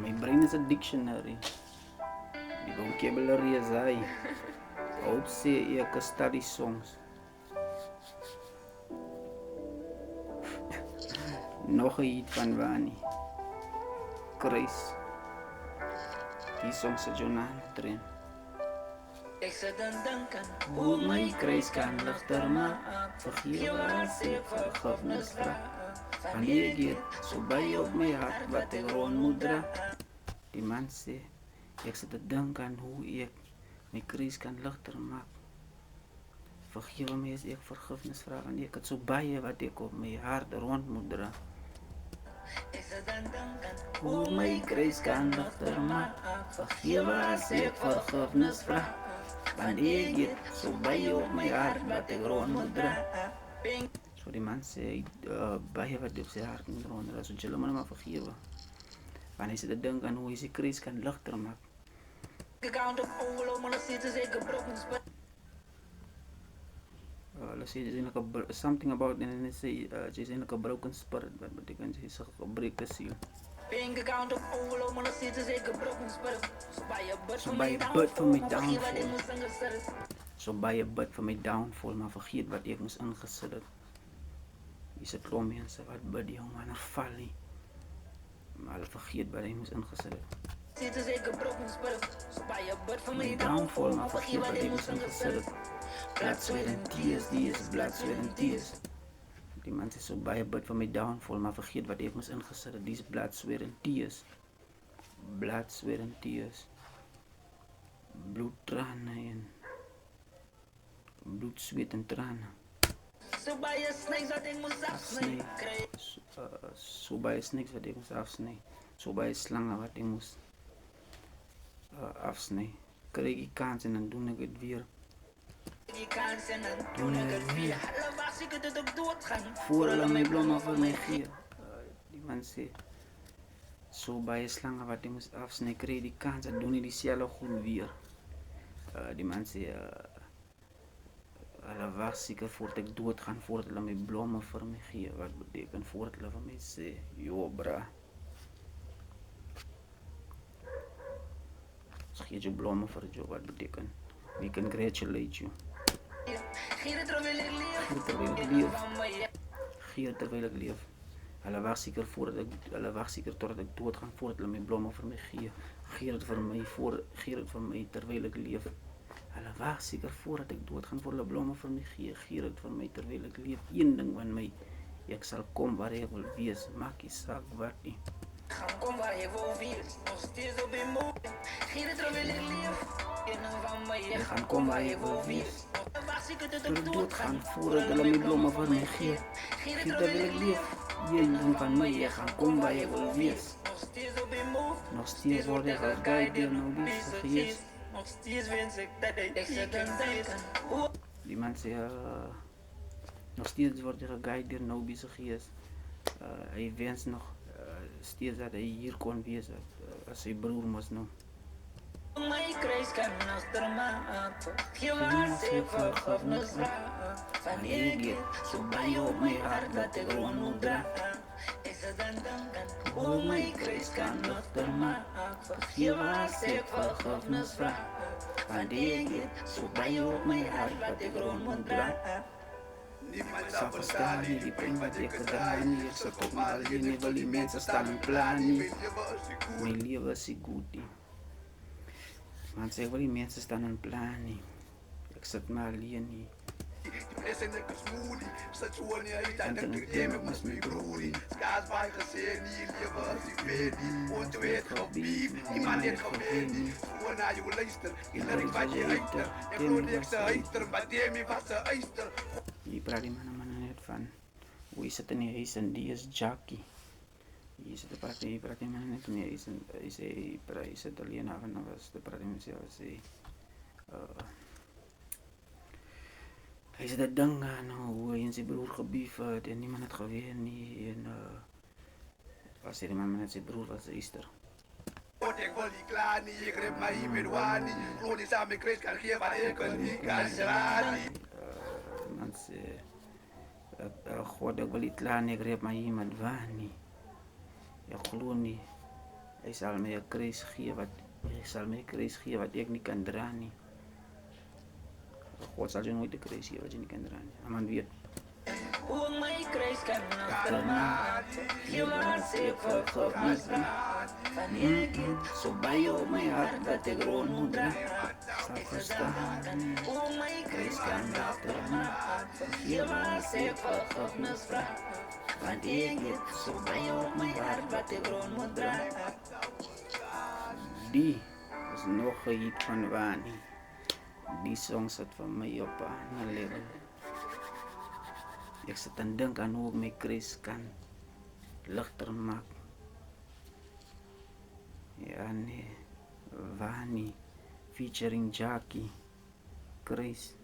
My brain is a dictionary. Die vocabulary is hy. Hoop sê ek study songs. Nog 'n hit van Wani. Kruis. Die song se Jonan train. Ek sit en dink aan hoe my kruis kan ligter maak. Vergewe as ek vergifnis vra. Wanneer jy so by op my hart wat ek rond moet dra. Die man sê, ek sit te dink aan hoe ek my kruis kan ligter maak. Vergewe my as ek vergifnis vra, want ek het so baie wat ek op my hart rond moet dra. Ek sit en dink aan hoe my kruis kan ligter maak. Vergewe as ek vergifnis vra, want ek het so baie op my hart wat ek rond moet dra. So die man sê, baie wat op sy hart moet rond dra, so jy moet maar vergewe. Want hy sit te dink aan hoe hy sy kruis kan ligter maak. Let's say there's like something about, and they say she's in like a broken spirit, but they can say she's a break the seal. So buy a bird for my downfall. So buy a bird for my downfall, maar vergeet wat ek moes ingesit het. Is het klomp mense wat bid die man val nie. Maar hulle vergeet wat hy moes ingesit het. My downfall, maar vergeet wat hy moes ingesit het. Blood, sweat and tears, these blood, sweat and tears. Die man sê so baie bid vir my downfall, maar vergeet wat ek moes ingesit het. These blood, sweat and tears. Blood, sweat and tears. Bloed, trane en bloed, sweat en trane. So baie snakes wat ek moes afsny. So baie snakes wat ek moes afsny. So baie slange wat ek moes afsny. Kry ek die kans en dan doen ek het weer. Voor hulle my blomme vir my gee. Die man sê, so baie slange wat ek moes afsny, kry die kans en doen ek dieselfde goed weer. Die man sê, hulle wag seker voordat ek doodgaan, voordat hulle my blomme vir my gee. Wat beteken voordat hulle vir my sê, yo bra. Ons gee jou blomme vir jou, wat beteken? We congratulate you. Gee terwyl ek leef. Hulle wag seker totdat ek doodgaan, voordat hulle my blomme vir my gee. Gee dit vir my terwyl ek leef. Hulle wag seker voordat ek doodgaan, voor hulle blomme vir my gee. Gee dit vir my terwyl ek leef. Een ding van my, ek sal kom waar ek wil wees. Maak nie saak wat nie. Gaan kom waar ek wil wees. Nog steeds op die moed. Gee dit terwyl ek leef. Ek gaan kom waar ek wil wees. Tot ek doodgaan, voordat hulle my blomme vir my gee. Gee dit terwyl ek leef. Een ding van my, ek gaan kom waar ek wil wees. Nog steeds word ek geguide deur nou die Gees. Nog steeds wens ek dat ek sit en dink aan. Die man sê, nog steeds word ek geguide deur nou die Gees. Hy wens nog steeds dat hy hier kon wees, as sy broer mos nou. My kruis kan ligter maak. Vergewe as ek vergifnis vra. Van ek het so baie op my hart dat ek rond moet dra. Ek sit en dink aan hoe my kruis kan ligter maak. Vergewe as ek vergifnis vra. Van ek het so baie op my hart dat ek rond moet dra. Niemand sal verstaan nie die pijn wat ek gedaan nie. Ek sit op maar hier nie wil die mense staan en plan nie. My lewe is nie goed nie. Man sê, ek wil die mense staan en plan nie. Ek sit maar alleen nie. En dan ek was my broerie. Skaars baie gesê nie, lewe as ek weet nie. Want jy het gebied, iemand het geweet nie. Voor na jou luister, die lyk wat jy uiter. Ek glo nie ek se uiter, maar die my was se uister. Hier praat die man net van, hoe hy sit in die huis en die is Jackie. Hier sit die praat die man net in die huis en hy sê, hy sit alleen af en was te praat die man sê, hy sê dat ding aan hoe hy en sy broer gebief het en niemand het geweet nie en was die man met sy broer was Easter. Ek wil nie klaar nie, ek gryp my hier met waar nie, glo nie saam ek kruis kan gee wat ek wil nie kan slaan nie. Man sê, God ek wil nie klaar nie, ek gryp my hier met waar nie. Ek glo nie Hy sal my 'n kruis gee wat ek nie kan dra nie. God sal jou nooit 'n kruis gee wat jy nie kan dra nie. Man weet. My kruis kan achterlaat, je laat zich vergeet. Wanneer ik zo bij je op mijn hart dat ik rond moet dragen, zal verstaan. My kruis kan achterlaat, je laat zich vergeet. Wanneer ik zo bij je op mijn hart dat ik rond moet dragen. Die is nog 'n hit van Wani. Die song sit vir my op 'n ander level. Ek sit en dink aan hoe ek my kruis kan ligter maak. Ja nee, Wani featuring Jackie, kruis.